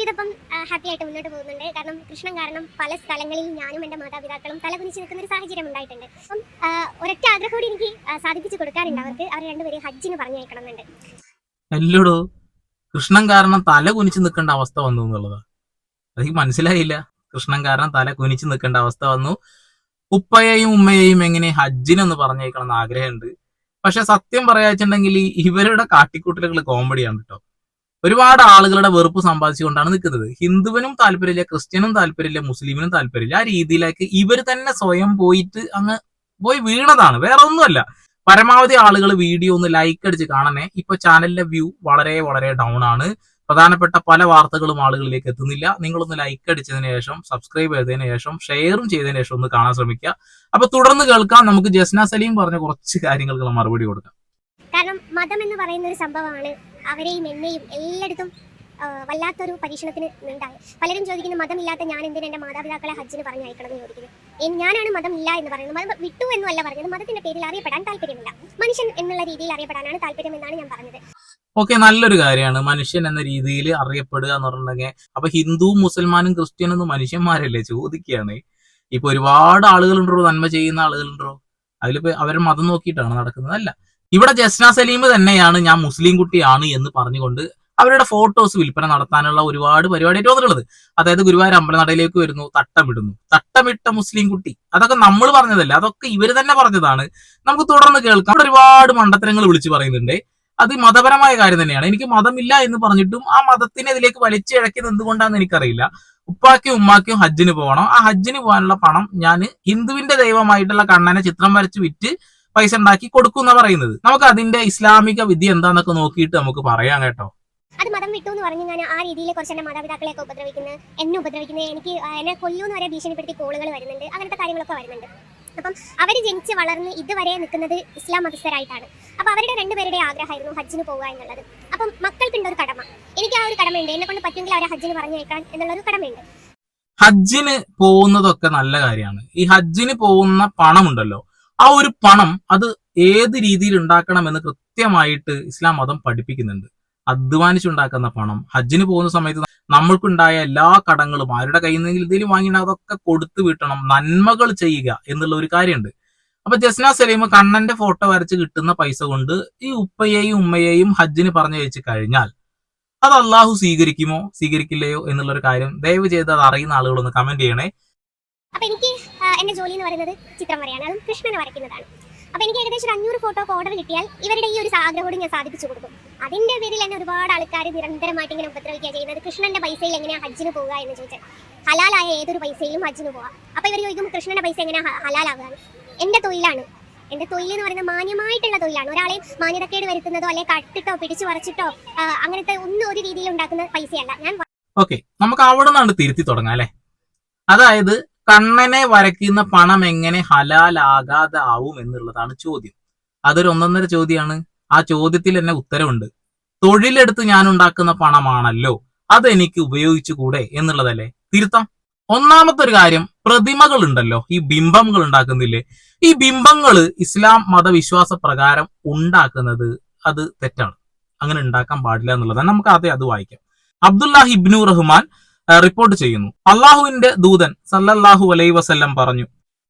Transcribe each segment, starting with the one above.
ജീവിതം ഹാപ്പി ആയിട്ട് മുന്നോട്ട് പോകുന്നുണ്ട്. കാരണം കൃഷ്ണൻ കാരണം പല സ്ഥലങ്ങളിൽ ഞാനും എൻ്റെ മാതാപിതാക്കളും തലകുനിച്ച് നിൽക്കുന്ന ഒരു സാഹചര്യം ഉണ്ടായിട്ടുണ്ട്. അപ്പം ഒരൊറ്റ ആഗ്രഹം കൂടി എനിക്ക് സാധിപ്പിച്ചു കൊടുക്കാറുണ്ട്. അവർ രണ്ടുപേരും ഹജ്ജിന് പറഞ്ഞയക്കണം എന്നുണ്ട്. അല്ലടോ, കൃഷ്ണൻ കാരണം തല കുനിച്ച് നിൽക്കേണ്ട അവസ്ഥ വന്നു എന്നുള്ളതാ. എനിക്ക് മനസ്സിലായില്ല. കൃഷ്ണൻ കാരണം തല കുനിച്ച് നിൽക്കേണ്ട അവസ്ഥ വന്നു. ഉപ്പയെയും ഉമ്മയെയും എങ്ങനെ ഹജ്ജിനൊന്ന് പറഞ്ഞേക്കണം എന്ന് ആഗ്രഹമുണ്ട്. പക്ഷെ സത്യം പറയാച്ചുണ്ടെങ്കിൽ ഇവരുടെ കാട്ടിക്കൂട്ടലുകൾ കോമഡിയാണ് കേട്ടോ. ഒരുപാട് ആളുകളുടെ വെറുപ്പ് സമ്പാദിച്ചുകൊണ്ടാണ് നിൽക്കുന്നത്. ഹിന്ദുവിനും താല്പര്യമില്ല, ക്രിസ്ത്യനും താല്പര്യമില്ല, മുസ്ലിമിനും താല്പര്യമില്ല. ആ രീതിയിലേക്ക് ഇവർ തന്നെ സ്വയം പോയിട്ട് അങ്ങ് പോയി വീണതാണ്, വേറെ ഒന്നുമല്ല. പരമാവധി ആളുകൾ വീഡിയോ ഒന്ന് ലൈക്ക് അടിച്ച് കാണണേ. ഇപ്പൊ ചാനലിലെ വ്യൂ വളരെ വളരെ ഡൗൺ ആണ്. പ്രധാനപ്പെട്ട പല വാർത്തകളും ആളുകളിലേക്ക് എത്തുന്നില്ല. നിങ്ങളൊന്ന് ലൈക്ക് അടിച്ചതിന് ശേഷം, സബ്സ്ക്രൈബ് ചെയ്തതിനു ശേഷം, ഷെയറും ചെയ്തതിനു ശേഷം ഒന്ന് കാണാൻ ശ്രമിക്കുക. അപ്പൊ തുടർന്ന് കേൾക്കാം. നമുക്ക് ജസ്ന സലീം പറഞ്ഞ കുറച്ച് കാര്യങ്ങൾക്ക് മറുപടി കൊടുക്കാം. കാരണം മതം എന്ന് പറയുന്ന ഒരു സംഭവമാണ് അവരെയും എന്നെയും എല്ലായിടത്തും വല്ലാത്തൊരു പരീക്ഷണത്തിന് ഉണ്ടായി. പലരും ചോദിക്കുന്നു, മതമില്ലാത്ത ഞാൻ എന്തിനാ എൻ്റെ മാതാപിതാക്കളെ ഹജ്ജിന് പറഞ്ഞയക്കണം എന്ന് ചോദിക്കുന്നത്. ഞാനാണ് മതം ഇല്ല എന്ന് പറയുന്നത്. മതം വിട്ടു എന്നല്ല പറഞ്ഞത്. മതത്തിന്റെ പേരിൽ അറിയപ്പെടാൻ താല്പര്യമില്ല. മനുഷ്യൻ എന്നുള്ള രീതിയിൽ അറിയപ്പെടാനാണ് താല്പര്യം എന്നാണ് ഞാൻ പറഞ്ഞത്. ഓക്കെ, നല്ലൊരു കാര്യമാണ് മനുഷ്യൻ എന്ന രീതിയിൽ അറിയപ്പെടുക എന്ന് പറഞ്ഞിട്ടുണ്ടെങ്കിൽ. അപ്പൊ ഹിന്ദുവും മുസൽമാനും ക്രിസ്ത്യനൊന്നും മനുഷ്യന്മാരല്ലേ ചോദിക്കുകയാണ്. ഇപ്പൊ ഒരുപാട് ആളുകളുണ്ടോ, നന്മ ചെയ്യുന്ന ആളുകളുണ്ടോ, അതിലിപ്പോ അവരെ മതം നോക്കിയിട്ടാണ് നടക്കുന്നത്. അല്ല, ഇവിടെ ജസ്ന സലീം തന്നെയാണ് ഞാൻ മുസ്ലിം കുട്ടിയാണ് എന്ന് പറഞ്ഞുകൊണ്ട് അവരുടെ ഫോട്ടോസ് വിൽപ്പന നടത്താനുള്ള ഒരുപാട് പരിപാടിയായിട്ട് വന്നിട്ടുള്ളത്. അതായത് ഗുരുവായൂർ അമ്പലനടയിലേക്ക് വരുന്നു, തട്ടമിടുന്നു, തട്ടമിട്ട മുസ്ലിം കുട്ടി. അതൊക്കെ നമ്മൾ പറഞ്ഞതല്ല, അതൊക്കെ ഇവർ തന്നെ പറഞ്ഞതാണ്. നമുക്ക് തുടർന്ന് കേൾക്കാം. അവിടെ ഒരുപാട് മണ്ടത്തരങ്ങൾ വിളിച്ചു പറയുന്നുണ്ട്. അത് മതപരമായ കാര്യം തന്നെയാണ്. എനിക്ക് മതമില്ല എന്ന് പറഞ്ഞിട്ടും ആ മതത്തിനെ ഇതിലേക്ക് വലിച്ചിഴക്കിയത് എന്തുകൊണ്ടാണെന്ന് എനിക്കറിയില്ല. ഉപ്പാക്കും ഉമ്മാക്കും ഹജ്ജിന് പോകണം. ആ ഹജ്ജിന് പോകാനുള്ള പണം ഞാൻ ഹിന്ദുവിന്റെ ദൈവമായിട്ടുള്ള കണ്ണനെ ചിത്രം വരച്ച് വിറ്റ് പൈസ ഉണ്ടാക്കി കൊടുക്കും എന്നാ പറയുന്നത്. നമുക്ക് അതിന്റെ ഇസ്ലാമിക വിധി എന്താന്നൊക്കെ നോക്കിയിട്ട് നമുക്ക് പറയാം കേട്ടോ. അത് മതം വിട്ടു എന്ന് പറഞ്ഞു ഞാൻ ആ രീതിയിൽ കുറച്ച് എന്റെ മാതാപിതാക്കളെയൊക്കെ എന്നെ ഉപദ്രവിക്കുന്നത്, എനിക്ക് എന്നെ കൊല്ലൂന്ന് വരെ ഭീഷണിപ്പെടുത്തി കോളുകൾ വരുന്നുണ്ട്. അങ്ങനത്തെ കാര്യങ്ങളൊക്കെ വരുന്നുണ്ട്. അപ്പം അവർ ജനിച്ച് വളർന്ന് ഇതുവരെ നിൽക്കുന്നത് ഇസ്ലാം മതസ്ഥരായിട്ടാണ്. അപ്പൊ അവരുടെ രണ്ടുപേരുടെ ആഗ്രഹമായിരുന്നു ഹജ്ജിന് പോകുക എന്നുള്ളത്. അപ്പം മക്കൾക്കുണ്ട് ഒരു കടമ. എനിക്ക് ആ ഒരു കടമയുണ്ട്. എന്നെ കൊണ്ട് പറ്റുമെങ്കിൽ അവരെ ഹജ്ജിന് പറഞ്ഞേക്കാൻ എന്നുള്ളൊരു കടമയുണ്ട്. ഹജ്ജിന് പോകുന്നതൊക്കെ നല്ല കാര്യമാണ്. ഈ ഹജ്ജിന് പോകുന്ന പണമുണ്ടല്ലോ, ആ ഒരു പണം അത് ഏത് രീതിയിൽ ഉണ്ടാക്കണമെന്ന് കൃത്യമായിട്ട് ഇസ്ലാം മതം പഠിപ്പിക്കുന്നുണ്ട്. അധ്വാനിച്ചുണ്ടാക്കുന്ന പണം ഹജ്ജിന് പോകുന്ന സമയത്ത് നമ്മൾക്കുണ്ടായ എല്ലാ കടങ്ങളും ആരുടെ കയ്യിൽ നിന്നെങ്കിലും എന്തെങ്കിലും വാങ്ങിയിട്ട് അതൊക്കെ കൊടുത്തു വിട്ടണം, നന്മകൾ ചെയ്യുക എന്നുള്ള ഒരു കാര്യമുണ്ട്. അപ്പൊ ജസ്ന സലീം കണ്ണന്റെ ഫോട്ടോ വരച്ച് കിട്ടുന്ന പൈസ കൊണ്ട് ഈ ഉപ്പയെയും ഉമ്മയെയും ഹജ്ജിന് പറഞ്ഞു വെച്ച് കഴിഞ്ഞാൽ അത് അള്ളാഹു സ്വീകരിക്കുമോ സ്വീകരിക്കില്ലയോ എന്നുള്ളൊരു കാര്യം ദയവ് ചെയ്ത് അത് അറിയുന്ന ആളുകളൊന്ന് കമന്റ് ചെയ്യണേ. അപ്പൊ എനിക്ക് എന്റെ ജോലി എന്ന് പറയുന്നത് ചിത്രം വരെയാണ്. അതും കൃഷ്ണനെ വരയ്ക്കുന്നതാണ്. അപ്പൊ എനിക്ക് ഏകദേശം 500 ഫോട്ടോ ഓർഡർ കിട്ടിയാൽ ഇവരുടെ ഈ ഒരു ആഗ്രഹത്തോട് ഞാൻ സാധിപ്പിച്ചു കൊടുക്കും. അതിന്റെ പേരിൽ എന്നെ ഒരുപാട് ആൾക്കാർ നിരന്തരമായിട്ട് ഇങ്ങനെ ഉപദ്രവിക്കുക ചെയ്യുന്നത്. കൃഷ്ണന്റെ പൈസയിൽ എങ്ങനെയാ ഹജ്ജിന് പോവുക എന്ന് ചോദിച്ചാൽ, ഹലാലായ ഏതൊരു പൈസയിലും ഹജ്ജിന് പോവാം. അപ്പൊ ഇവർ ചോദിക്കും കൃഷ്ണന്റെ പൈസ എങ്ങനെയാ ഹലാലാവുക. എന്റെ തൊഴിലാണ്. എന്റെ തൊഴിൽ എന്ന് പറയുന്നത് മാന്യമായിട്ടുള്ള തൊഴിലാണ്. ഒരാളെ മാന്യതക്കേട് വരുത്തുന്നതോ അല്ലെങ്കിൽ കട്ടിട്ടോ പിടിച്ചു വരച്ചിട്ടോ അങ്ങനത്തെ ഒന്നും ഒരു രീതിയിൽ ഉണ്ടാക്കുന്ന പൈസയല്ല. ഞാൻ ഓക്കെ, നമുക്ക് അവിടെ നിന്നാണ് തിരുത്തി തുടങ്ങാം അല്ലെ. അതായത് കണ്ണനെ വരയ്ക്കുന്ന പണം എങ്ങനെ ഹലാലാകാതെ ആവും എന്നുള്ളതാണ് ചോദ്യം. അതൊരു ഒന്നൊന്നര ചോദ്യമാണ്. ആ ചോദ്യത്തിൽ തന്നെ ഉത്തരവുണ്ട്. തൊഴിലെടുത്ത് ഞാൻ ഉണ്ടാക്കുന്ന പണമാണല്ലോ, അതെനിക്ക് ഉപയോഗിച്ചുകൂടെ എന്നുള്ളതല്ലേ. തിരുത്താം. ഒന്നാമത്തെ ഒരു കാര്യം, പ്രതിമകൾ ഉണ്ടല്ലോ, ഈ ബിംബങ്ങൾ ഉണ്ടാക്കുന്നില്ലേ, ഈ ബിംബങ്ങൾ ഇസ്ലാം മതവിശ്വാസ പ്രകാരം ഉണ്ടാക്കുന്നത് അത് തെറ്റാണ്. അങ്ങനെ ഉണ്ടാക്കാൻ പാടില്ല എന്നുള്ളതാണ്. നമുക്ക് ആദ്യം അത് വായിക്കാം. അബ്ദുല്ലാഹി ഇബ്നു റഹ്മാൻ റിപ്പോർട്ട് ചെയ്യുന്നു, അള്ളാഹുവിന്റെ ദൂതൻ സല്ലല്ലാഹു അലൈഹി വസല്ലം പറഞ്ഞു,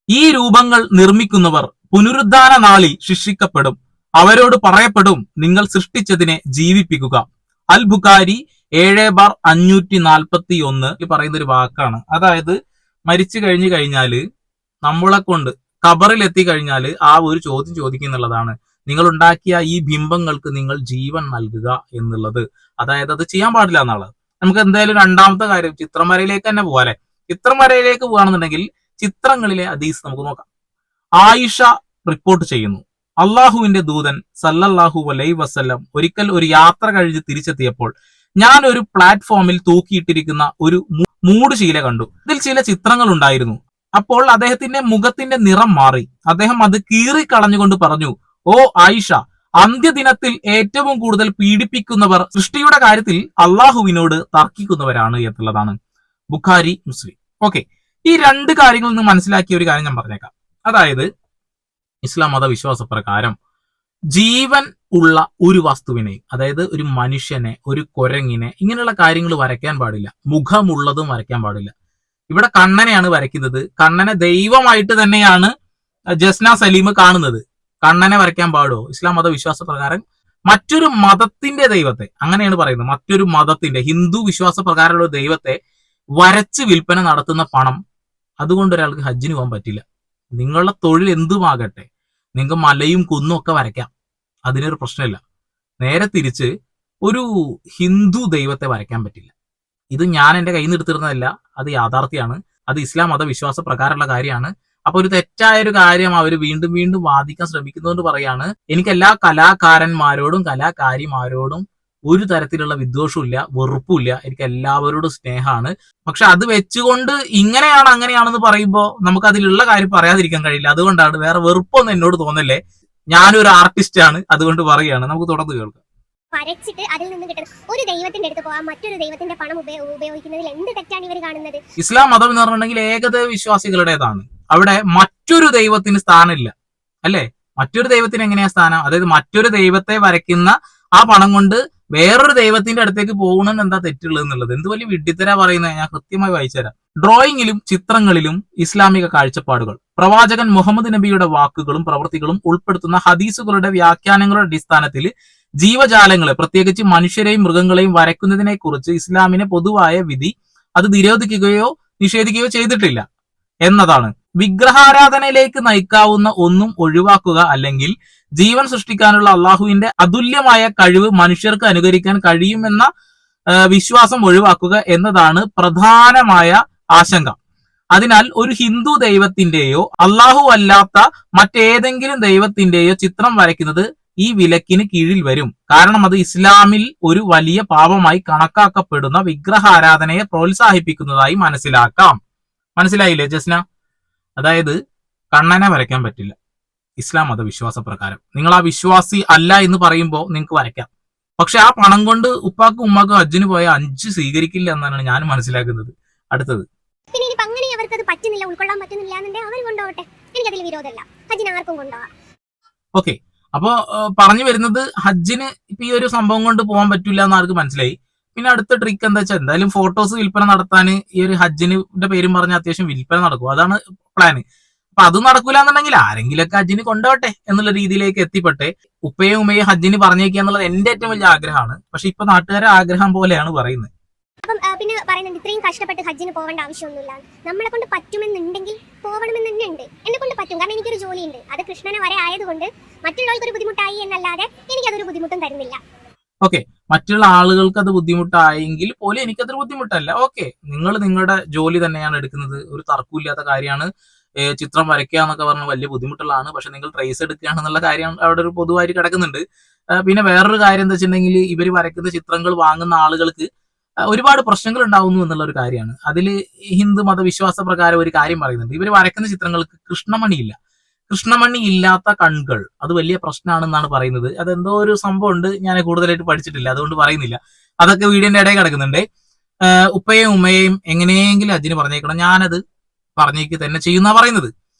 ഈ രൂപങ്ങൾ നിർമ്മിക്കുന്നവർ പുനരുദ്ധാന നാളിൽ ശിക്ഷിക്കപ്പെടും. അവരോട് പറയപ്പെടും, നിങ്ങൾ സൃഷ്ടിച്ചതിനെ ജീവിപ്പിക്കുക. അൽ ബുഖാരി 7/541 പറയുന്ന ഒരു വാക്കാണ്. അതായത് മരിച്ചു കഴിഞ്ഞു കഴിഞ്ഞാല് നമ്മളെ കൊണ്ട് ഖബറിലെത്തി കഴിഞ്ഞാല് ആ ഒരു ചോദ്യം ചോദിക്കുന്നുള്ളതാണ്, നിങ്ങൾ ഉണ്ടാക്കിയ ഈ ബിംബങ്ങൾക്ക് നിങ്ങൾ ജീവൻ നൽകുക എന്നുള്ളത്. അതായത് അത് ചെയ്യാൻ പാടില്ല എന്നുള്ളത്. നമുക്ക് എന്തായാലും രണ്ടാമത്തെ കാര്യം ചിത്രം വരയിലേക്ക് തന്നെ പോകാല്ലേ. ചിത്രം വരയിലേക്ക് പോകുകയാണെന്നുണ്ടെങ്കിൽ ചിത്രങ്ങളിലെ ഹദീസ് നമുക്ക് നോക്കാം. ആയിഷ റിപ്പോർട്ട് ചെയ്യുന്നു, അള്ളാഹുവിന്റെ ദൂതൻ സല്ലല്ലാഹു അലൈഹി വസല്ലം ഒരിക്കൽ ഒരു യാത്ര കഴിഞ്ഞ് തിരിച്ചെത്തിയപ്പോൾ ഞാൻ ഒരു പ്ലാറ്റ്ഫോമിൽ തൂക്കിയിട്ടിരിക്കുന്ന ഒരു മൂടുശീല കണ്ടു. ഇതിൽ ചില ചിത്രങ്ങൾ ഉണ്ടായിരുന്നു. അപ്പോൾ അദ്ദേഹത്തിന്റെ മുഖത്തിന്റെ നിറം മാറി. അദ്ദേഹം അത് കീറിക്കളഞ്ഞുകൊണ്ട് പറഞ്ഞു, ഓ ആയിഷ, അന്ത്യദിനത്തിൽ ഏറ്റവും കൂടുതൽ പീഡിപ്പിക്കുന്നവർ സൃഷ്ടിയുടെ കാര്യത്തിൽ അള്ളാഹുവിനോട് തർക്കിക്കുന്നവരാണ് എന്നുള്ളതാണ്. ബുഖാരി, മുസ്ലിം. ഓക്കെ, ഈ രണ്ട് കാര്യങ്ങളിൽ നിന്ന് മനസ്സിലാക്കിയ ഒരു കാര്യം ഞാൻ പറഞ്ഞേക്കാം. അതായത് ഇസ്ലാം മതവിശ്വാസ പ്രകാരം ജീവൻ ഉള്ള ഒരു വസ്തുവിനെ, അതായത് ഒരു മനുഷ്യനെ, ഒരു കുരങ്ങിനെ, ഇങ്ങനെയുള്ള കാര്യങ്ങൾ വരയ്ക്കാൻ പാടില്ല. മുഖമുള്ളതും വരയ്ക്കാൻ പാടില്ല. ഇവിടെ കണ്ണനെയാണ് വരയ്ക്കുന്നത്. കണ്ണനെ ദൈവമായിട്ട് തന്നെയാണ് ജസ്ന സലീം കാണുന്നത്. കണ്ണനെ വരയ്ക്കാൻ പാടുമോ? ഇസ്ലാം മതവിശ്വാസ പ്രകാരം മറ്റൊരു മതത്തിന്റെ ദൈവത്തെ, അങ്ങനെയാണ് പറയുന്നത്, മറ്റൊരു മതത്തിന്റെ, ഹിന്ദു വിശ്വാസ പ്രകാരമുള്ള ദൈവത്തെ വരച്ച് വിൽപ്പന നടത്തുന്ന പണം, അതുകൊണ്ട് ഒരാൾക്ക് ഹജ്ജിന് പോകാൻ പറ്റില്ല. നിങ്ങളുടെ തൊഴിൽ എന്തുമാകട്ടെ, നിങ്ങൾക്ക് മലയും കുന്നും ഒക്കെ വരയ്ക്കാം, അതിനൊരു പ്രശ്നമില്ല. നേരെ തിരിച്ച് ഒരു ഹിന്ദു ദൈവത്തെ വരയ്ക്കാൻ പറ്റില്ല. ഇത് ഞാൻ എന്റെ കയ്യിൽ നിന്ന് എടുത്തിരുന്നതല്ല, അത് യാഥാർത്ഥ്യമാണ്. അത് ഇസ്ലാം മതവിശ്വാസ പ്രകാരമുള്ള കാര്യമാണ്. അപ്പൊ ഒരു തെറ്റായ ഒരു കാര്യം അവർ വീണ്ടും വീണ്ടും വാദിക്കാൻ ശ്രമിക്കുന്നതുകൊണ്ട് പറയാണ്, എനിക്ക് എല്ലാ കലാകാരന്മാരോടും കലാകാരിമാരോടും ഒരു തരത്തിലുള്ള വിദ്വേഷവും ഇല്ല, വെറുപ്പുമില്ല, എനിക്ക് എല്ലാവരോടും സ്നേഹമാണ്. പക്ഷെ അത് വെച്ചുകൊണ്ട് ഇങ്ങനെയാണ് അങ്ങനെയാണെന്ന് പറയുമ്പോൾ നമുക്ക് അതിലുള്ള കാര്യം പറയാതിരിക്കാൻ കഴിയില്ല. അതുകൊണ്ടാണ്, വേറെ വെറുപ്പൊന്നും എന്നോട് തോന്നല്ലേ, ഞാനൊരു ആർട്ടിസ്റ്റ് ആണ്, അതുകൊണ്ട് പറയുകയാണ്. നമുക്ക് തുടർന്ന് കേൾക്കാം. വരച്ചിട്ട് അതിൽ നിന്ന് കിട്ടുന്ന ഒരു ദൈവത്തിന്റെ അടുത്ത് പോകാൻ മറ്റൊരു ദൈവത്തിന്റെ പണം ഉപയോഗിക്കുന്നതിൽ എന്ത് തെറ്റാണ് ഇവർ കാണുന്നത്? ഇസ്ലാം മതം എന്ന് പറഞ്ഞിട്ടുണ്ടെങ്കിൽ ഏകദൈവ വിശ്വാസികളുടേതാണ്. അവിടെ മറ്റൊരു ദൈവത്തിന് സ്ഥാനമില്ല, അല്ലെ? മറ്റൊരു ദൈവത്തിന് എങ്ങനെയാ സ്ഥാനം? അതായത് മറ്റൊരു ദൈവത്തെ വരയ്ക്കുന്ന ആ പണം കൊണ്ട് വേറൊരു ദൈവത്തിന്റെ അടുത്തേക്ക് പോകണമെന്ന് എന്താ തെറ്റുള്ളത് എന്നുള്ളത് എന്ത് വലിയ വിഡ്ഢിത്തരാ പറയുന്നത്. ഞാൻ കൃത്യമായി വായിച്ചുതരാം. ഡ്രോയിങ്ങിലും ചിത്രങ്ങളിലും ഇസ്ലാമിക കാഴ്ചപ്പാടുകൾ, പ്രവാചകൻ മുഹമ്മദ് നബിയുടെ വാക്കുകളും പ്രവൃത്തികളും ഉൾപ്പെടുത്തുന്ന ഹദീസുകളുടെ വ്യാഖ്യാനങ്ങളുടെ അടിസ്ഥാനത്തിൽ ജീവജാലങ്ങളെ, പ്രത്യേകിച്ച് മനുഷ്യരെയും മൃഗങ്ങളെയും വരയ്ക്കുന്നതിനെ കുറിച്ച് ഇസ്ലാമിന്റെ പൊതുവായ വിധി അത് നിരോധിക്കുകയോ നിഷേധിക്കുകയോ ചെയ്തിട്ടില്ല എന്നതാണ്. വിഗ്രഹാരാധനയിലേക്ക് നയിക്കാവുന്ന ഒന്നും ഒഴിവാക്കുക, അല്ലെങ്കിൽ ജീവൻ സൃഷ്ടിക്കാനുള്ള അള്ളാഹുവിന്റെ അതുല്യമായ കഴിവ് മനുഷ്യർക്ക് അനുകരിക്കാൻ കഴിയുമെന്ന വിശ്വാസം ഒഴിവാക്കുക എന്നതാണ് പ്രധാനമായ ആശങ്ക. അതിനാൽ ഒരു ഹിന്ദു ദൈവത്തിന്റെയോ അള്ളാഹു അല്ലാത്ത മറ്റേതെങ്കിലും ദൈവത്തിന്റെയോ ചിത്രം വരയ്ക്കുന്നത് ഈ വിലക്കിന് കീഴിൽ വരും. കാരണം അത് ഇസ്ലാമിൽ ഒരു വലിയ പാപമായി കണക്കാക്കപ്പെടുന്ന വിഗ്രഹാരാധനയെ പ്രോത്സാഹിപ്പിക്കുന്നതായി മനസ്സിലാക്കാം. മനസ്സിലായില്ലേ ജസ്ന? അതായത് കണ്ണനെ വരയ്ക്കാൻ പറ്റില്ല ഇസ്ലാം മതവിശ്വാസ പ്രകാരം. നിങ്ങൾ ആ വിശ്വാസി അല്ല എന്ന് പറയുമ്പോൾ നിങ്ങൾക്ക് വരയ്ക്കാം. പക്ഷെ ആ പണം കൊണ്ട് ഉപ്പാക്കും ഉമ്മാക്കും ഹജ്ജിന് പോയ 5 സ്വീകരിക്കില്ല എന്നാണ് ഞാൻ മനസ്സിലാക്കുന്നത്. അടുത്തത്, പിന്നെ ഇനി അങ്ങനെ അവർക്ക് അത് പറ്റുന്നില്ല, ഉൾക്കൊള്ളാൻ പറ്റുന്നില്ല എന്നുണ്ടെങ്കിൽ അവർ കൊണ്ടുപോകട്ടെ, എനിക്കതിൽ വിരോധമല്ല. ഹജ്ജിന് ആർക്കും കൊണ്ടുപോകാം. ഓക്കെ. അപ്പോ പറഞ്ഞു വരുന്നത്, ഹജ്ജിന് ഇപ്പൊ ഈ ഒരു സംഭവം കൊണ്ട് പോകാൻ പറ്റില്ല എന്ന് ആർക്ക് മനസ്സിലായി. പിന്നെ അടുത്ത ട്രിക്ക് എന്താ വെച്ചാൽ, എന്തായാലും ഫോട്ടോസ് വിൽപ്പന നടത്താൻ ഈ ഒരു ഹജ്ജിന്റെ പേരും പറഞ്ഞ അത്യാവശ്യം വിൽപ്പന നടക്കും, അതാണ് പ്ലാന്. അപ്പൊ അത് നടക്കൂല എന്നുണ്ടെങ്കിൽ ആരെങ്കിലൊക്കെ ഹജ്ജിന് കൊണ്ടുപോട്ടെ എന്നുള്ള രീതിയിലേക്ക് എത്തിപ്പെട്ടെ. ഉപ്പയും ഉമ്മയും ഹജ്ജിന് പറഞ്ഞേക്കുക എന്നുള്ളത് എന്റെ ഏറ്റവും വലിയ ആഗ്രഹമാണ്. പക്ഷെ ഇപ്പൊ നാട്ടുകാരെ ആഗ്രഹം പോലെയാണ് പറയുന്നത്. അപ്പം പിന്നെ പറയുന്നുണ്ട് ഇത്രയും കഷ്ടപ്പെട്ട് ഹജ്ജിന് പോകേണ്ട ആവശ്യമൊന്നുമില്ല, നമ്മളെ കൊണ്ട് പറ്റുമെന്നുണ്ടെങ്കിൽ പോകണമെന്ന് തന്നെ ഉണ്ട്. എന്നെ കൊണ്ട് പറ്റും, കാരണം എനിക്കൊരു ജോലിയുണ്ട്. അത് കൃഷ്ണനെ വരെ ആയതുകൊണ്ട് മറ്റുള്ളവർക്കൊരു ബുദ്ധിമുട്ടായി എന്നല്ലാതെ എനിക്കതൊരു ബുദ്ധിമുട്ടും തരുന്നില്ല. ഓക്കെ, മറ്റുള്ള ആളുകൾക്ക് അത് ബുദ്ധിമുട്ടായെങ്കിൽ പോലും എനിക്കതൊരു ബുദ്ധിമുട്ടല്ല. ഓക്കെ, നിങ്ങൾ നിങ്ങളുടെ ജോലി തന്നെയാണ് എടുക്കുന്നത്, ഒരു തർക്കമില്ലാത്ത കാര്യമാണ്. ചിത്രം വരയ്ക്കുക എന്നൊക്കെ പറഞ്ഞാൽ വലിയ ബുദ്ധിമുട്ടുള്ളതാണ്. പക്ഷെ നിങ്ങൾ ട്രേസ് എടുക്കുകയാണെന്നുള്ള കാര്യം അവിടെ ഒരു പൊതുവായിട്ട് കിടക്കുന്നുണ്ട്. പിന്നെ വേറൊരു കാര്യം എന്താ വെച്ചിട്ടുണ്ടെങ്കിൽ, ഇവർ വരയ്ക്കുന്ന ചിത്രങ്ങൾ വാങ്ങുന്ന ആളുകൾക്ക് ഒരുപാട് പ്രശ്നങ്ങൾ ഉണ്ടാവുന്നു എന്നുള്ള ഒരു കാര്യമാണ്. അതിൽ ഹിന്ദു മതവിശ്വാസ പ്രകാരം ഒരു കാര്യം പറയുന്നുണ്ട്, ഇവർ വരയ്ക്കുന്ന ചിത്രങ്ങൾക്ക് കൃഷ്ണമണിയില്ല. കൃഷ്ണമണി ഇല്ലാത്ത കൺകൾ അത് വലിയ പ്രശ്നമാണെന്നാണ് പറയുന്നത്. അതെന്തോ ഒരു സംഭവം ഉണ്ട്, ഞാൻ കൂടുതലായിട്ട് പഠിച്ചിട്ടില്ല, അതുകൊണ്ട് പറയുന്നില്ല. അതൊക്കെ വീഡിയോന്റെ ഇടയിൽ കിടക്കുന്നുണ്ട്. ഉപ്പയും ഉമ്മയും എങ്ങനെയെങ്കിലും ഹജ്ജിന് പറഞ്ഞേക്കണം, ഞാനത് പറഞ്ഞേക്ക് തന്നെ ചെയ്യുന്ന പറയുന്നത്.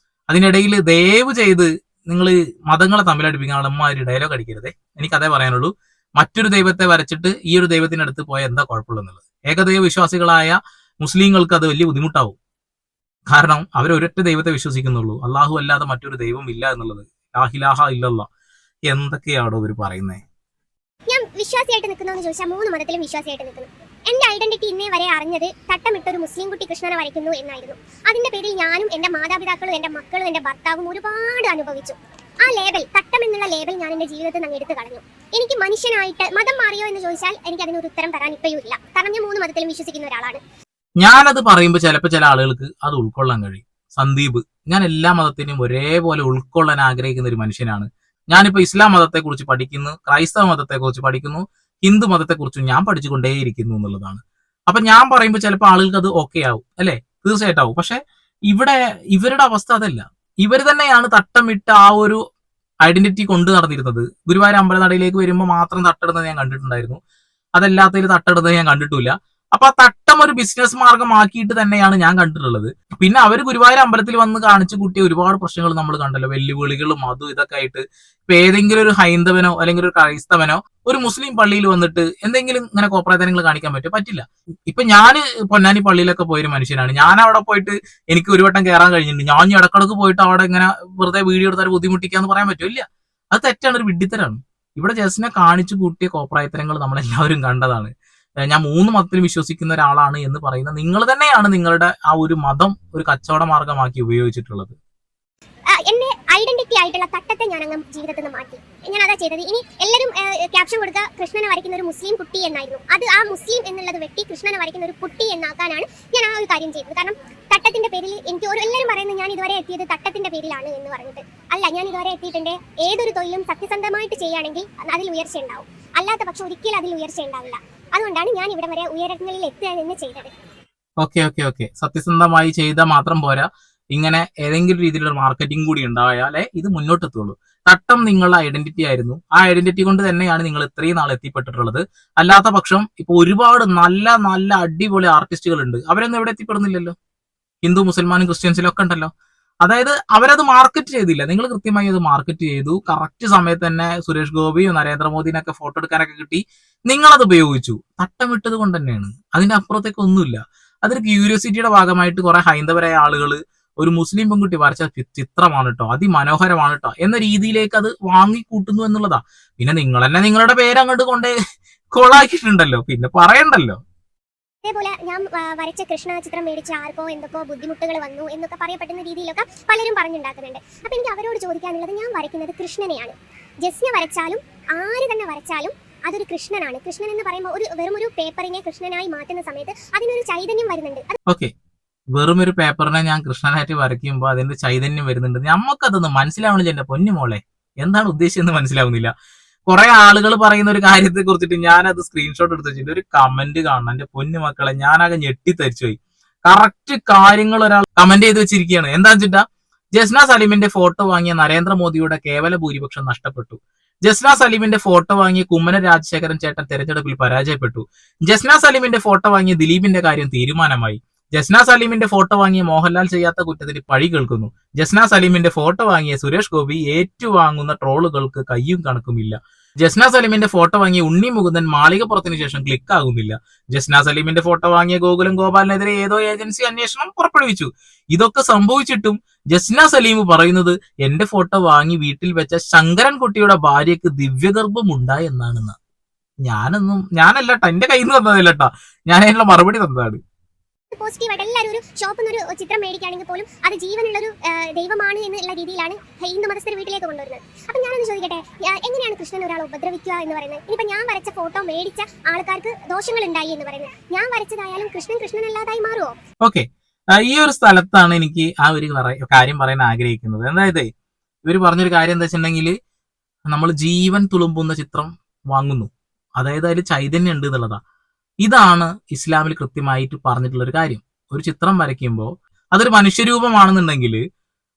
അതിനിടയിൽ ദയവ് ചെയ്ത് നിങ്ങൾ മതങ്ങളെ തമ്മിലടിപ്പിക്കാനുള്ള ഒരു ഡയലോഗ് അടിക്കരുതേ. എനിക്കതേ പറയാനുള്ളൂ. മറ്റൊരു ദൈവത്തെ വരച്ചിട്ട് ഈ ഒരു ദൈവത്തിന്റെ അടുത്ത് പോയാൽ എന്താ കുഴപ്പമുള്ളതെന്നുള്ളത്. ഏകദൈവ വിശ്വാസികളായ മുസ്ലിങ്ങൾക്ക് അത് വലിയ ബുദ്ധിമുട്ടാവും. കാരണം അവർ ഒരൊറ്റ ദൈവത്തെ വിശ്വസിക്കുന്നുള്ളൂ, അള്ളാഹു അല്ലാതെ മറ്റൊരു ദൈവം ഇല്ല എന്നുള്ളത്. ലാ ഇലാഹ ഇല്ലല്ലാ എന്തൊക്കെയാണോ ഇവർ പറയുന്നത്? ഞാൻ വിശ്വാസിയായിട്ട് നിൽക്കുന്നതെന്ന് ചോദിച്ചാൽ 3 മതത്തിലും വിശ്വാസിയായിട്ട് നിൽക്കുന്നു. എന്റെ ഐഡന്റിറ്റി ഇന്നേ വരെ അറിഞ്ഞത് തട്ടമിട്ടൊരു മുസ്ലിം കുട്ടി കൃഷ്ണനെ വരയ്ക്കുന്നു എന്നായിരുന്നു. അതിന്റെ പേരിൽ ഞാനും എന്റെ മാതാപിതാക്കളും എന്റെ മക്കളും എന്റെ ഭർത്താവും ഒരുപാട് അനുഭവിച്ചു. ആ ലേബൽ, തട്ടം എന്നുള്ള ലേബൽ ഞാൻ എന്റെ ജീവിതത്തിൽ നിന്ന് എടുത്തു കളഞ്ഞു. എനിക്ക് മനുഷ്യനായിട്ട് മതം മാറിയോ എന്ന് ചോദിച്ചാൽ എനിക്ക് അതിനൊരു ഉത്തരം തരാൻ ഇപ്പോഴും ഇല്ല. കാരണം ഞാൻ 3 മതത്തിലും വിശ്വസിക്കുന്ന ഒരാളാണ്. ഞാനത് പറയുമ്പോൾ ചിലപ്പോൾ ചില ആളുകൾക്ക് അത് ഉൾക്കൊള്ളാൻ കഴിയും. സന്ദീപ്, ഞാൻ എല്ലാ മതത്തിനും ഒരേപോലെ ഉൾക്കൊള്ളാൻ ആഗ്രഹിക്കുന്ന ഒരു മനുഷ്യനാണ്. ഞാനിപ്പോ ഇസ്ലാം മതത്തെ കുറിച്ച് പഠിക്കുന്നു, ക്രൈസ്തവ മതത്തെ കുറിച്ച് പഠിക്കുന്നു, ഹിന്ദു മതത്തെ കുറിച്ച് ഞാൻ പഠിച്ചുകൊണ്ടേയിരിക്കുന്നു എന്നുള്ളതാണ്. അപ്പൊ ഞാൻ പറയുമ്പോൾ ചിലപ്പോൾ ആളുകൾക്ക് അത് ഓക്കെ ആവും, അല്ലെ? തീർച്ചയായിട്ടും ആവും. പക്ഷെ ഇവിടെ ഇവരുടെ അവസ്ഥ അതല്ല. ഇവർ തന്നെയാണ് തട്ടമിട്ട് ആ ഒരു ഐഡന്റിറ്റി കൊണ്ടു നടന്നിരുന്നത്. ഗുരുവായൂർ അമ്പലനടയിലേക്ക് വരുമ്പോൾ മാത്രം തട്ടിടുന്നത് ഞാൻ കണ്ടിട്ടുണ്ടായിരുന്നു, അതല്ലാത്തതിൽ തട്ടിടുന്നത് ഞാൻ കണ്ടിട്ടില്ല. അപ്പൊ ആ തട്ടം ഒരു ബിസിനസ് മാർഗമാക്കിയിട്ട് തന്നെയാണ് ഞാൻ കണ്ടിട്ടുള്ളത്. പിന്നെ അവർ ഗുരുവായൂർ അമ്പലത്തിൽ വന്ന് കാണിച്ചു കൂട്ടിയ ഒരുപാട് പ്രശ്നങ്ങൾ നമ്മൾ കണ്ടല്ലോ, വെല്ലുവിളികളും അതും ഇതൊക്കെ ആയിട്ട്. ഇപ്പൊ ഏതെങ്കിലും ഒരു ഹൈന്ദവനോ അല്ലെങ്കിൽ ഒരു ക്രൈസ്തവനോ ഒരു മുസ്ലിം പള്ളിയിൽ വന്നിട്ട് എന്തെങ്കിലും ഇങ്ങനെ കോപ്രായത്തരങ്ങൾ കാണിക്കാൻ പറ്റുമോ? പറ്റില്ല. ഇപ്പൊ ഞാൻ പൊന്നാനി പള്ളിയിലൊക്കെ പോയൊരു മനുഷ്യനാണ്. ഞാൻ അവിടെ പോയിട്ട് എനിക്ക് ഒരു വട്ടം കയറാൻ കഴിഞ്ഞിട്ടുണ്ട്. ഞാൻ ഇടക്കിടക്ക് പോയിട്ട് അവിടെ ഇങ്ങനെ വെറുതെ വീഡിയോ എടുത്താൽ ബുദ്ധിമുട്ടിക്കാന്ന് പറയാൻ പറ്റുമോ? ഇല്ല, അത് തെറ്റാണ്, ഒരു വിഡ്ഢിത്തരാണ്. ഇവിടെ ജസ്റ്റിനെ കാണിച്ചു കൂട്ടിയ കോപ്രായത്തരങ്ങൾ നമ്മളെല്ലാവരും കണ്ടതാണ്. ഞാൻ 3 മതത്തിൽ വിശ്വസിക്കുന്ന ഒരാളാണ് എന്ന് പറയുന്ന നിങ്ങൾ തന്നെയാണ് നിങ്ങളുടെ ആ ഒരു മതം ഒരു കച്ചവട മാർഗമാക്കി ഉപയോഗിച്ചിട്ടുള്ളത്. എന്റെ ഐഡന്റിറ്റി ആയിട്ടുള്ള തട്ടത്തെ ഞാൻ അങ്ങ് ജീവിതത്തിൽ നിന്ന് മാറ്റി. ഞാൻ അതാ ചെയ്തത്. ഇനി എല്ലാവരും ക്യാപ്ഷൻ കൊടുക്കുക കൃഷ്ണനെ വരയ്ക്കുന്ന ഒരു മുസ്ലിം കുട്ടി എന്നായിരുന്നു. അത് ആ മുസ്ലിം എന്നുള്ളത് വെട്ടി കൃഷ്ണനെ വരയ്ക്കുന്ന ഒരു കുട്ടി എന്നാക്കാനാണ് ഞാൻ ആ ഒരു കാര്യം ചെയ്തത്. കാരണം തട്ടത്തിന്റെ പേരിൽ എനിക്ക് എല്ലാവരും പറയുന്നത് ഞാൻ ഇതുവരെ എത്തിയത് തട്ടത്തിന്റെ പേരിലാണ് എന്ന് പറഞ്ഞിട്ട്. അല്ല, ഞാൻ ഇതുവരെ എത്തിയിട്ടുണ്ട്. ഏതൊരു തൊഴിലും സത്യസന്ധമായിട്ട് ചെയ്യുകയാണെങ്കിൽ അതിൽ ഉയർച്ച ഉണ്ടാവും. അല്ലാത്ത പക്ഷം ഒരിക്കലും അതിൽ ഉയർച്ച ഉണ്ടാവില്ല. അതുകൊണ്ടാണ് ഞാൻ ഇവിടെ വരെ ഉയരങ്ങളിൽ എത്തുക എന്ന് ചെയ്തത്. ഓക്കെ സത്യസന്ധമായി ചെയ്താൽ മാത്രം പോരാ, ഇങ്ങനെ ഏതെങ്കിലും രീതിയിലുള്ള മാർക്കറ്റിംഗ് കൂടി ഉണ്ടായാലേ ഇത് മുന്നോട്ടെത്തുള്ളൂ. തട്ടം നിങ്ങളുടെ ഐഡന്റിറ്റി ആയിരുന്നു. ആ ഐഡന്റിറ്റി കൊണ്ട് തന്നെയാണ് നിങ്ങൾ ഇത്രയും നാൾ എത്തിപ്പെട്ടിട്ടുള്ളത്. അല്ലാത്ത പക്ഷം ഇപ്പൊ ഒരുപാട് നല്ല നല്ല അടിപൊളി ആർട്ടിസ്റ്റുകൾ ഉണ്ട്, അവരൊന്നും എവിടെ എത്തിപ്പെടുന്നില്ലല്ലോ. ഹിന്ദു മുസൽമാനും ക്രിസ്ത്യൻസിലും ഒക്കെ ഉണ്ടല്ലോ. അതായത് അവരത് മാർക്കറ്റ് ചെയ്തില്ല, നിങ്ങൾ കൃത്യമായി അത് മാർക്കറ്റ് ചെയ്തു. കറക്റ്റ് സമയത്ത് തന്നെ സുരേഷ് ഗോപിയും നരേന്ദ്രമോദിനൊക്കെ ഫോട്ടോ എടുക്കാനൊക്കെ കിട്ടി, നിങ്ങളത് ഉപയോഗിച്ചു. തട്ടം വിട്ടത് കൊണ്ട് തന്നെയാണ്, അതിന്റെ അപ്പുറത്തേക്ക് ഒന്നുമില്ല. അതൊരു ക്യൂരിയോസിറ്റിയുടെ ഭാഗമായിട്ട് കുറെ ഹൈന്ദവരായ ആളുകൾ ഒരു മുസ്ലിം പെൺകുട്ടി വരച്ച ചിത്രമാണ് കേട്ടോ, അതിമനോഹരമാണ് കേട്ടോ എന്ന രീതിയിലേക്ക് അത് വാങ്ങിക്കൂട്ടുന്നു എന്നുള്ളതാ. പിന്നെ നിങ്ങൾ തന്നെ നിങ്ങളുടെ പേര് അങ്ങോട്ട് കൊണ്ടേ കൊളാക്കിയിട്ടുണ്ടല്ലോ, പിന്നെ പറയണ്ടല്ലോ. അതേപോലെ ഞാൻ വരച്ച കൃഷ്ണ ചിത്രം മേടിച്ച ആർക്കോ എന്തൊക്കെ ബുദ്ധിമുട്ടുകൾ വന്നു എന്നൊക്കെ പറയപ്പെടുന്ന രീതിയിലൊക്കെ പലരും പറഞ്ഞുണ്ടാക്കുന്നുണ്ട്. അപ്പൊ എനിക്ക് അവരോട് ചോദിക്കാനുള്ളത്, ഞാൻ വരയ്ക്കുന്നത് കൃഷ്ണനെയാണ്. ജസ്ന വരച്ചാലും ആര് തന്നെ വരച്ചാലും അതൊരു കൃഷ്ണനാണ്. കൃഷ്ണൻ എന്ന് പറയുമ്പോൾ വെറും ഒരു പേപ്പറിനെ കൃഷ്ണനായി മാറ്റുന്ന സമയത്ത് അതിനൊരു ചൈതന്യം വരുന്നുണ്ട്. ഓക്കെ, വെറും ഒരു പേപ്പറിനെ ഞാൻ കൃഷ്ണനായിട്ട് വരയ്ക്കുമ്പോൾ അതിന്റെ ചൈതന്യം വരുന്നുണ്ട്. നമുക്കതൊന്നും മനസ്സിലാവണില്ല എന്റെ പൊന്നുമോളെ, എന്താണ് ഉദ്ദേശിച്ചെന്ന് മനസ്സിലാവുന്നില്ല. കുറെ ആളുകൾ പറയുന്ന ഒരു കാര്യത്തെ കുറിച്ചിട്ട് ഞാനത് സ്ക്രീൻഷോട്ട് എടുത്ത് വെച്ചിട്ട് ഒരു കമന്റ് കാണണം. എന്റെ പൊന്നു മക്കളെ, ഞാനാകെ ഞെട്ടിത്തരിച്ചു പോയി. കറക്റ്റ് കാര്യങ്ങൾ ഒരാൾ കമന്റ് ചെയ്ത് വെച്ചിരിക്കുകയാണ്. എന്താന്ന് വെച്ചിട്ടാ, ജസ്ന സലീമിന്റെ ഫോട്ടോ വാങ്ങിയ നരേന്ദ്രമോദിയുടെ കേവല ഭൂരിപക്ഷം നഷ്ടപ്പെട്ടു. ജസ്ന സലീമിന്റെ ഫോട്ടോ വാങ്ങിയ കുമ്മനം രാജശേഖരൻ ചേട്ടൻ തെരഞ്ഞെടുപ്പിൽ പരാജയപ്പെട്ടു. ജസ്ന സലീമിന്റെ ഫോട്ടോ വാങ്ങിയ ദിലീപിന്റെ കാര്യം തീരുമാനമായി. ജസ്ന സലീമിന്റെ ഫോട്ടോ വാങ്ങിയ മോഹൻലാൽ ചെയ്യാത്ത കുറ്റത്തിന് പഴി കേൾക്കുന്നു. ജസ്ന സലീമിന്റെ ഫോട്ടോ വാങ്ങിയ സുരേഷ് ഗോപി ഏറ്റുവാങ്ങുന്ന ട്രോളുകൾക്ക് കയ്യും കണക്കുമില്ല. ജസ്ന സലീമിന്റെ ഫോട്ടോ വാങ്ങിയ ഉണ്ണി മുകുന്ദൻ മാളികപ്പുറത്തിന് ശേഷം ക്ലിക്ക് ആകുന്നില്ല. ജസ്ന സലീമിന്റെ ഫോട്ടോ വാങ്ങിയ ഗോകുലം ഗോപാലിനെതിരെ ഏതോ ഏജൻസി അന്വേഷണം പുറപ്പെടുവിച്ചു. ഇതൊക്കെ സംഭവിച്ചിട്ടും ജസ്ന സലീം പറയുന്നത് എന്റെ ഫോട്ടോ വാങ്ങി വീട്ടിൽ വെച്ച ശങ്കരൻകുട്ടിയുടെ ഭാര്യയ്ക്ക് ദിവ്യഗർഭം ഉണ്ടായി എന്നാണെന്ന്. ഞാനല്ലട്ടാ, എന്റെ കയ്യിൽ നിന്ന് തന്നതല്ലട്ടാ, ഞാൻ അതിനുള്ള മറുപടി തന്നതാണ്. പോസിറ്റീവായിട്ട് എല്ലാവരും ഒരു ഷോപ്പിൽ നിന്ന് ഒരു ചിത്രം മേടിക്കുകയാണെങ്കിൽ പോലും അത് ജീവനുള്ളൊരു ദൈവമാണ് എന്നുള്ള രീതിയിലാണ് ഹിന്ദു മതസ്ഥർ വീട്ടിലേക്ക് കൊണ്ടുവരുന്നത്. അപ്പം ഞാനൊന്ന് ചോദിക്കട്ടെ, എങ്ങനെയാണ് കൃഷ്ണൻ ഒരാളെ ഉപദ്രവിക്കുക എന്ന് പറയുന്നത്? ഇനിയിപ്പോൾ ഞാൻ വരച്ച ഫോട്ടോ മേടിച്ച ആൾക്കാർക്ക് ദോഷങ്ങൾ ഉണ്ടായി എന്ന് പറയുന്നത്, ഞാൻ വരച്ചതായാലും കൃഷ്ണൻ അല്ലാതായി മാറുമോ? ഓക്കെ, ഈ ഒരു സ്ഥലത്താണ് എനിക്ക് ആ ഒരു കാര്യം പറയാൻ ആഗ്രഹിക്കുന്നത്. അതായത് ഇവർ പറഞ്ഞൊരു കാര്യം എന്താ വെച്ചിട്ടുണ്ടെങ്കിൽ, നമ്മൾ ജീവൻ തുളുമ്പുന്ന ചിത്രം വാങ്ങുന്നു, അതായത് അതിൽ ചൈതന്യം ഉണ്ട് എന്നുള്ളതാ. ഇതാണ് ഇസ്ലാമിൽ കൃത്യമായിട്ട് പറഞ്ഞിട്ടുള്ള ഒരു കാര്യം. ഒരു ചിത്രം വരയ്ക്കുമ്പോൾ അതൊരു മനുഷ്യരൂപമാണെന്നുണ്ടെങ്കിൽ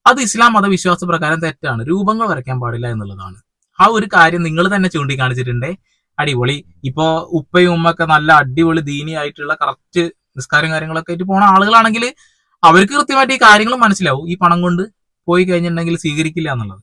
അത് ഇസ്ലാം മതവിശ്വാസ പ്രകാരം തെറ്റാണ്, രൂപങ്ങൾ വരയ്ക്കാൻ പാടില്ല എന്നുള്ളതാണ്. ആ ഒരു കാര്യം നിങ്ങൾ തന്നെ ചൂണ്ടിക്കാണിച്ചിട്ടുണ്ടേ, അടിപൊളി. ഇപ്പോ ഉപ്പയും ഉമ്മൊക്കെ നല്ല അടിപൊളി ദീനിയായിട്ടുള്ള കറക്റ്റ് നിസ്കാരം കാര്യങ്ങളൊക്കെ ആയിട്ട് പോണ ആളുകളാണെങ്കിൽ അവർക്ക് കൃത്യമായിട്ട് ഈ കാര്യങ്ങൾ മനസ്സിലാവും. ഈ പണം കൊണ്ട് പോയി കഴിഞ്ഞിട്ടുണ്ടെങ്കിൽ സ്വീകരിക്കില്ല എന്നുള്ളത്.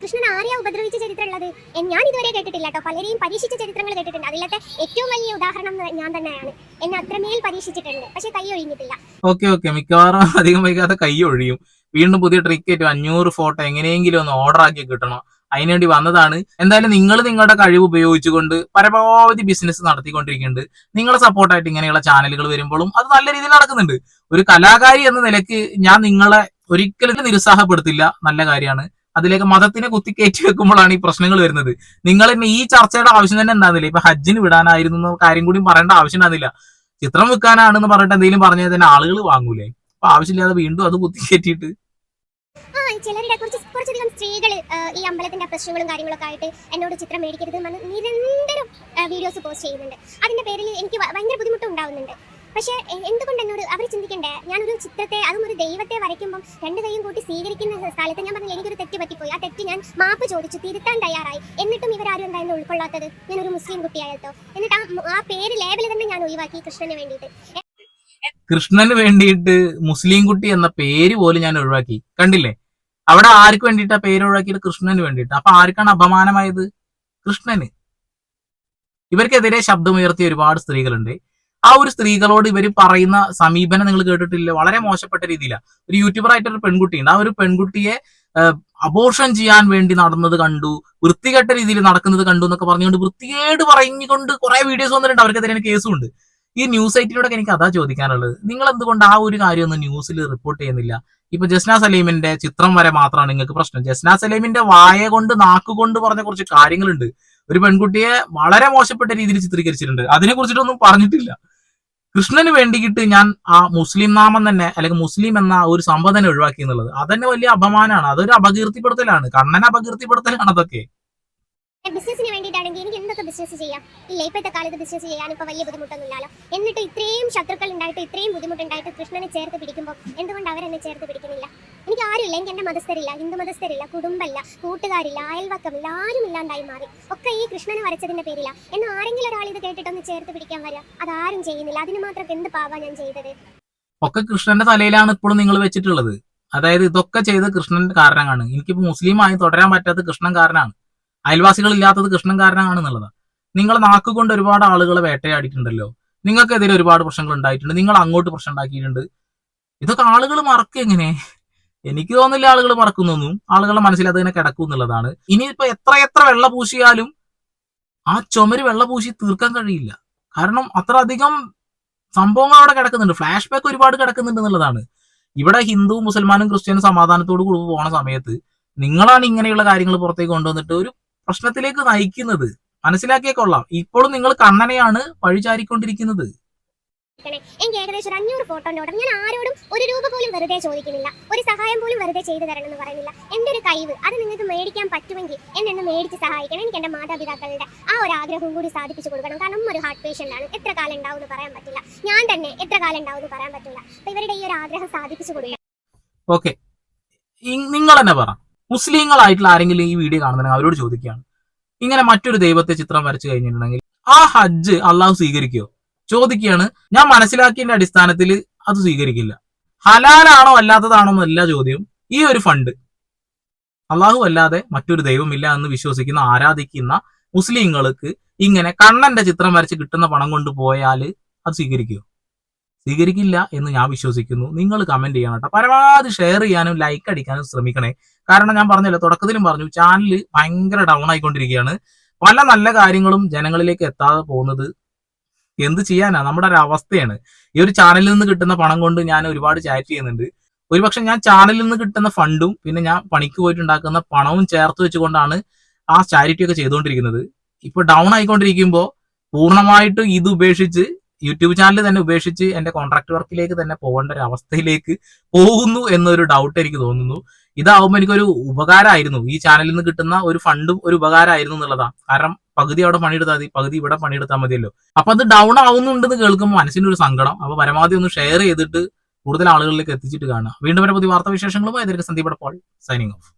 കൃഷ്ണൻ ആരെയാ ഉപദ്രവിച്ച ചരിത്രം ഉള്ളത് ഞാൻ ഇതുവരെ കേട്ടിട്ടില്ല കേട്ടോ. പലരെയും പരീക്ഷിച്ച ചരിത്രങ്ങൾ കേട്ടിട്ടുണ്ട്. അതിലത്തെ ഏറ്റവും വലിയ ഉദാഹരണം ഞാൻ തന്നെയാണ്. എന്നെ അത്രമേൽ പരീക്ഷിച്ചിട്ടുണ്ട്, പക്ഷെ കൈ ഒഴിഞ്ഞിട്ടില്ല. ഓക്കെ, മിക്കവാറും അധികം വൈകാതെ കൈ ഒഴിയും. വീണ്ടും പുതിയ ട്രിക്കറ്റ് 500 ഫോട്ടോ എങ്ങനെയെങ്കിലും ഒന്ന് ഓർഡർ ആക്കി കിട്ടണം, അതിനുവേണ്ടി വന്നതാണ്. എന്തായാലും നിങ്ങൾ നിങ്ങളുടെ കഴിവ് ഉപയോഗിച്ചുകൊണ്ട് പരമാവധി ബിസിനസ് നടത്തിക്കൊണ്ടിരിക്കുന്നുണ്ട്. നിങ്ങളെ സപ്പോർട്ടായിട്ട് ഇങ്ങനെയുള്ള ചാനലുകൾ വരുമ്പോഴും അത് നല്ല രീതിയിൽ നടക്കുന്നുണ്ട്. ഒരു കലാകാരി എന്ന നിലയ്ക്ക് ഞാൻ നിങ്ങളെ ഒരിക്കലും നിരുത്സാഹപ്പെടുത്തില്ല, നല്ല കാര്യമാണ്. അതിലേക്ക് മതത്തിനെ കുത്തിക്കയറ്റി വെക്കുമ്പോഴാണ് ഈ പ്രശ്നങ്ങൾ വരുന്നത്. നിങ്ങൾ തന്നെ ഈ ചർച്ചയുടെ ആവശ്യം തന്നെ ഉണ്ടാകുന്നില്ല. ഇപ്പൊ ഹജ്ജിന് വിടാനായിരുന്നു കാര്യം കൂടി പറയേണ്ട ആവശ്യം ഉണ്ടാകുന്നില്ല. ചിത്രം വെക്കാനാണെന്ന് പറഞ്ഞിട്ട് എന്തെങ്കിലും പറഞ്ഞാൽ തന്നെ ആളുകൾ വാങ്ങൂലേ? അപ്പൊ ആവശ്യമില്ലാതെ വീണ്ടും അത് കുത്തിക്കയറ്റിയിട്ട് ചിലരുടെ കുറച്ചധികം സ്ത്രീകൾ ഈ അമ്പലത്തിന്റെ പ്രശ്നങ്ങളും കാര്യങ്ങളൊക്കെ ആയിട്ട് എന്നോട് ചിത്രം മേടിക്കരുത് നിരന്തരം വീഡിയോസ് പോസ്റ്റ് ചെയ്യുന്നുണ്ട്. അതിന്റെ പേരിൽ എനിക്ക് ഭയങ്കര ബുദ്ധിമുട്ട് ഉണ്ടാവുന്നുണ്ട്. പക്ഷേ എന്തുകൊണ്ട് എന്നോട് അവർ ചിന്തിക്കണ്ടേ? ഞാനൊരു ചിത്രത്തെ, അതും ഒരു ദൈവത്തെ വരയ്ക്കുമ്പോൾ രണ്ട് കൈയും കൂട്ടി സ്വീകരിക്കുന്ന സ്ഥലത്ത് ഞാൻ പറഞ്ഞു എനിക്കൊരു തെറ്റ് പറ്റിപ്പോയി, ആ തെറ്റ് ഞാൻ മാപ്പ് ചോദിച്ചു, തിരുത്താൻ തയ്യാറായി. എന്നിട്ടും ഇവരാരും എന്തായാലും ഉൾക്കൊള്ളാത്തത്? ഞാനൊരു മുസ്ലിം കുട്ടിയായിട്ടോ. എന്നിട്ട് ആ പേര് ലേബൽ തന്നെ ഞാൻ ഒഴിവാക്കി കൃഷ്ണന് വേണ്ടിയിട്ട്. കൃഷ്ണന് വേണ്ടിയിട്ട് മുസ്ലിം കുട്ടി എന്ന പേര് പോലും ഞാൻ ഒഴിവാക്കി. കണ്ടില്ലേ, അവിടെ ആർക്ക് വേണ്ടിയിട്ട് ആ പേര് ഒഴിവാക്കിയത്? കൃഷ്ണന് വേണ്ടിയിട്ട്. അപ്പൊ ആർക്കാണ് അപമാനമായത്? കൃഷ്ണന്. ഇവർക്കെതിരെ ശബ്ദമുയർത്തിയ ഒരുപാട് സ്ത്രീകളുണ്ട്. ആ ഒരു സ്ത്രീകളോട് ഇവർ പറയുന്ന സമീപനം നിങ്ങൾ കേട്ടിട്ടില്ല? വളരെ മോശപ്പെട്ട രീതിയിലാണ്. ഒരു യൂട്യൂബർ ആയിട്ടൊരു പെൺകുട്ടിയുണ്ട്. ആ ഒരു പെൺകുട്ടിയെ അബോർഷൻ ചെയ്യാൻ വേണ്ടി നടന്നത് കണ്ടു, വൃത്തികെട്ട രീതിയിൽ നടക്കുന്നത് കണ്ടു എന്നൊക്കെ പറഞ്ഞുകൊണ്ട് വൃത്തികേട് പറഞ്ഞുകൊണ്ട് കുറെ വീഡിയോസ് വന്നിട്ടുണ്ട്. അവർക്കെതിരെ കേസും ഉണ്ട്. ഈ ന്യൂസ് സൈറ്റിലൂടെ എനിക്ക് അതാ ചോദിക്കാനുള്ളത്, നിങ്ങൾ എന്തുകൊണ്ട് ആ ഒരു കാര്യമൊന്നും ന്യൂസിൽ റിപ്പോർട്ട് ചെയ്യുന്നില്ല? ഇപ്പൊ ജസ്ന സലീമിന്റെ ചിത്രം വരെ മാത്രമാണ് നിങ്ങൾക്ക് പ്രശ്നം. ജസ്ന സലീമിന്റെ വായ കൊണ്ട് നാക്കുകൊണ്ട് പറഞ്ഞ കുറച്ച് കാര്യങ്ങളുണ്ട്. ഒരു പെൺകുട്ടിയെ വളരെ മോശപ്പെട്ട രീതിയിൽ ചിത്രീകരിച്ചിട്ടുണ്ട്. അതിനെ കുറിച്ചിട്ടൊന്നും പറഞ്ഞിട്ടില്ല. കൃഷ്ണന് വേണ്ടിയിട്ട് ഞാൻ ആ മുസ്ലിം നാമം തന്നെ, അല്ലെങ്കിൽ മുസ്ലിം എന്ന ഒരു സംബോധന ഒഴിവാക്കി എന്നുള്ളത് അതന്നെ വലിയ അപമാനമാണ്. അതൊരു അപകീർത്തിപ്പെടുത്തലാണ്, കണ്ണനെ അപകീർത്തിപ്പെടുത്തലാണ് അതൊക്കെ. ബിസിനസിന് വേണ്ടിയിട്ടാണെങ്കിൽ എനിക്ക് എന്തൊക്കെ ബിസിനസ് ചെയ്യാം? ഇല്ല, ഇപ്പോഴത്തെ കാലത്ത് ബിസിനസ് ചെയ്യാൻ ഇപ്പൊ വലിയ ബുദ്ധിമുട്ടൊന്നുമില്ലല്ലോ. എന്നിട്ട് ഇത്രയും ശത്രുക്കൾ ഉണ്ടായിട്ട്, ഇത്രയും ബുദ്ധിമുട്ടുണ്ടായിട്ട് കൃഷ്ണനെ ചേർത്ത് പിടിക്കുമ്പോൾ എന്തുകൊണ്ട് അവരെന്നെ ചേർത്ത് പിടിക്കുന്നില്ല? എനിക്ക് ആരുമില്ല, എനിക്ക് എന്റെ മതസ്ഥരില്ല, ഹിന്ദു മതസ്ഥരില്ല, കുടുംബമില്ല, കൂട്ടുകാരില്ല, അയൽവക്കമില്ല, ആരും ഇല്ലാണ്ടായി മാറി. ഒക്കെ ഈ കൃഷ്ണനെ വരച്ചതിന്റെ പേരില്ല. എന്നാൽ ആരെങ്കിലും ഒരാൾ ഇത് കേട്ടിട്ടൊന്ന് ചേർത്ത് പിടിക്കാൻ വരിക, അതാരും ചെയ്യുന്നില്ല. അതിന് മാത്രം എന്ത് പാവാ ഞാൻ ചെയ്തത്? ഒക്കെ കൃഷ്ണന്റെ തലയിലാണ് ഇപ്പോഴും നിങ്ങൾ വെച്ചിട്ടുള്ളത്. അതായത് ഇതൊക്കെ ചെയ്ത് കൃഷ്ണന്റെ കാരണമാണ്. എനിക്കിപ്പോ മുസ്ലിം ആയി തുടരാൻ പറ്റാത്ത കൃഷ്ണൻ കാരനാണ്, അയൽവാസികൾ ഇല്ലാത്തത് കൃഷ്ണൻ കാരനാണ് എന്നുള്ളതാണ്. നിങ്ങൾ നാക്കുകൊണ്ട് ഒരുപാട് ആളുകളെ വേട്ടയാടിയിട്ടുണ്ടല്ലോ, നിങ്ങൾക്കെതിരെ ഒരുപാട് പ്രശ്നങ്ങൾ ഉണ്ടായിട്ടുണ്ട്, നിങ്ങൾ അങ്ങോട്ട് പ്രശ്നം ഉണ്ടാക്കിയിട്ടുണ്ട്. ഇതൊക്കെ ആളുകൾ മറക്കുക എങ്ങനെ? എനിക്ക് തോന്നുന്നില്ല ആളുകൾ മറക്കുന്നൊന്നും. ആളുകളുടെ മനസ്സിൽ അത് തന്നെ കിടക്കും എന്നുള്ളതാണ്. ഇനിയിപ്പോ എത്ര വെള്ള പൂശിയാലും ആ ചുമര് വെള്ള പൂശി തീർക്കാൻ കഴിയില്ല. കാരണം അത്ര അധികം സംഭവങ്ങൾ അവിടെ കിടക്കുന്നുണ്ട്, ഫ്ലാഷ് ബാക്ക് ഒരുപാട് കിടക്കുന്നുണ്ട് എന്നുള്ളതാണ്. ഇവിടെ ഹിന്ദു മുസൽമാനും ക്രിസ്ത്യനും സമാധാനത്തോട് കൂടി പോണ സമയത്ത് നിങ്ങളാണ് ഇങ്ങനെയുള്ള കാര്യങ്ങൾ പുറത്തേക്ക് കൊണ്ടുവന്നിട്ട് ഒരു പ്രശ്നത്തിലേക്ക് നയിക്കുന്നത്. മനസ്സിലാക്കിയേ കൊള്ളാം. ഇപ്പോഴും നിങ്ങൾ കണ്ണനെയാണ് പഴിചാരിക്കൊണ്ടിരിക്കുന്നത്. എനിക്ക് ഏകദേശം 500 ഫോട്ടോന്റെ ഓർഡർ. ഞാൻ ആരോടും ഒരു രൂപ പോലും വെറുതെ ചോദിക്കുന്നില്ല, ഒരു സഹായം പോലും വെറുതെ ചെയ്തു തരണം എന്ന് പറയുന്നില്ല. എന്റെ ഒരു കഴിവ് അത് നിങ്ങൾക്ക് മേടിക്കാൻ പറ്റുമെങ്കിൽ എന്നെ മേടിച്ച് സഹായിക്കണം. എനിക്ക് എന്റെ മാതാപിതാക്കളുടെ ആ ഒരു ആഗ്രഹവും കൂടി സാധിപ്പിച്ചു കൊടുക്കണം. കാരണം ഒരു ഹാർട്ട് പേഷ്യന്റ് ആണ്, എത്ര കാലം ഉണ്ടാവും എന്ന് പറയാൻ പറ്റില്ല. ഞാൻ തന്നെ എത്ര കാലം ഉണ്ടാവും എന്ന് പറയാൻ പറ്റില്ല. അപ്പൊ ഇവരുടെ ഈ ഒരു ആഗ്രഹം സാധിപ്പിച്ചു കൊടുക്കണം. ഓക്കെ, നിങ്ങൾ തന്നെ പറ, മുസ്ലിങ്ങളായിട്ടുള്ള ആരെങ്കിലും ഈ വീഡിയോ കാണുന്നുണ്ടെങ്കിൽ അവരോട് ചോദിക്കുകയാണ്, ഇങ്ങനെ മറ്റൊരു ദൈവത്തെ ചിത്രം വരച്ചു കഴിഞ്ഞിട്ടുണ്ടെങ്കിൽ ആ ഹജ്ജ് അള്ളാഹു സ്വീകരിക്കുമോ? ചോദിക്കുകയാണ്. ഞാൻ മനസ്സിലാക്കിയതിന്റെ അടിസ്ഥാനത്തിൽ അത് സ്വീകരിക്കില്ല. ഹലാലാണോ അല്ലാത്തതാണോ എന്നല്ല ചോദ്യം. ഈ ഒരു ഫണ്ട് അള്ളാഹു അല്ലാതെ മറ്റൊരു ദൈവമില്ല എന്ന് വിശ്വസിക്കുന്ന, ആരാധിക്കുന്ന മുസ്ലിങ്ങൾക്ക് ഇങ്ങനെ കണ്ണന്റെ ചിത്രം വരച്ച് കിട്ടുന്ന പണം കൊണ്ട് പോയാൽ അത് സ്വീകരിക്കുമോ? സ്വീകരിക്കില്ല എന്ന് ഞാൻ വിശ്വസിക്കുന്നു. നിങ്ങൾ കമന്റ് ചെയ്യണം കേട്ടോ. പരമാവധി ഷെയർ ചെയ്യാനും ലൈക്ക് അടിക്കാനും ശ്രമിക്കണേ. കാരണം ഞാൻ പറഞ്ഞല്ലോ, തുടക്കത്തിലും പറഞ്ഞു, ചാനൽ ഭയങ്കര ഡൗൺ ആയിക്കൊണ്ടിരിക്കുകയാണ്. പല നല്ല കാര്യങ്ങളും ജനങ്ങളിലേക്ക് എത്താതെ പോകുന്നത് എന്ത് ചെയ്യാനാ, നമ്മുടെ ഒരു അവസ്ഥയാണ്. ഈ ഒരു ചാനലിൽ നിന്ന് കിട്ടുന്ന പണം കൊണ്ട് ഞാൻ ഒരുപാട് ചാറ്റ് ചെയ്യുന്നുണ്ട്. ഒരുപക്ഷെ ഞാൻ ചാനലിൽ നിന്ന് കിട്ടുന്ന ഫണ്ടും പിന്നെ ഞാൻ പണിക്ക് പോയിട്ടുണ്ടാക്കുന്ന പണവും ചേർത്ത് വെച്ചുകൊണ്ടാണ് ആ ചാരിറ്റി ഒക്കെ ചെയ്തുകൊണ്ടിരിക്കുന്നത്. ഇപ്പൊ ഡൗൺ ആയിക്കൊണ്ടിരിക്കുമ്പോൾ പൂർണ്ണമായിട്ടും ഇത് ഉപേക്ഷിച്ച്, യൂട്യൂബ് ചാനൽ തന്നെ ഉപേക്ഷിച്ച് എന്റെ കോൺട്രാക്ട് വർക്കിലേക്ക് തന്നെ പോകേണ്ട ഒരു അവസ്ഥയിലേക്ക് പോകുന്നു എന്നൊരു ഡൗട്ട് എനിക്ക് തോന്നുന്നു. ഇതാവുമ്പോൾ എനിക്കൊരു ഉപകാരമായിരുന്നു, ഈ ചാനലിൽ നിന്ന് കിട്ടുന്ന ഒരു ഫണ്ടും ഒരു ഉപകാരമായിരുന്നു എന്നുള്ളതാണ്. കാരണം പകുതി അവിടെ പണിയെടുത്താൽ മതി, പകുതി ഇവിടെ പണിയെടുത്താൽ മതിയല്ലോ. അപ്പൊ അത് ഡൗൺ ആവുന്നുണ്ടെന്ന് കേൾക്കുമ്പോൾ മനസ്സിന്റെ ഒരു സങ്കടം. അപ്പൊ പരമാവധി ഒന്ന് ഷെയർ ചെയ്തിട്ട് കൂടുതൽ ആളുകളിലേക്ക് എത്തിച്ചിട്ട് കാണുക. വീണ്ടും വരെ പുതിയ വാർത്താ വിശേഷങ്ങളുമായി സന്ദീപ് പോൾ സൈനിങ് ഓഫ്.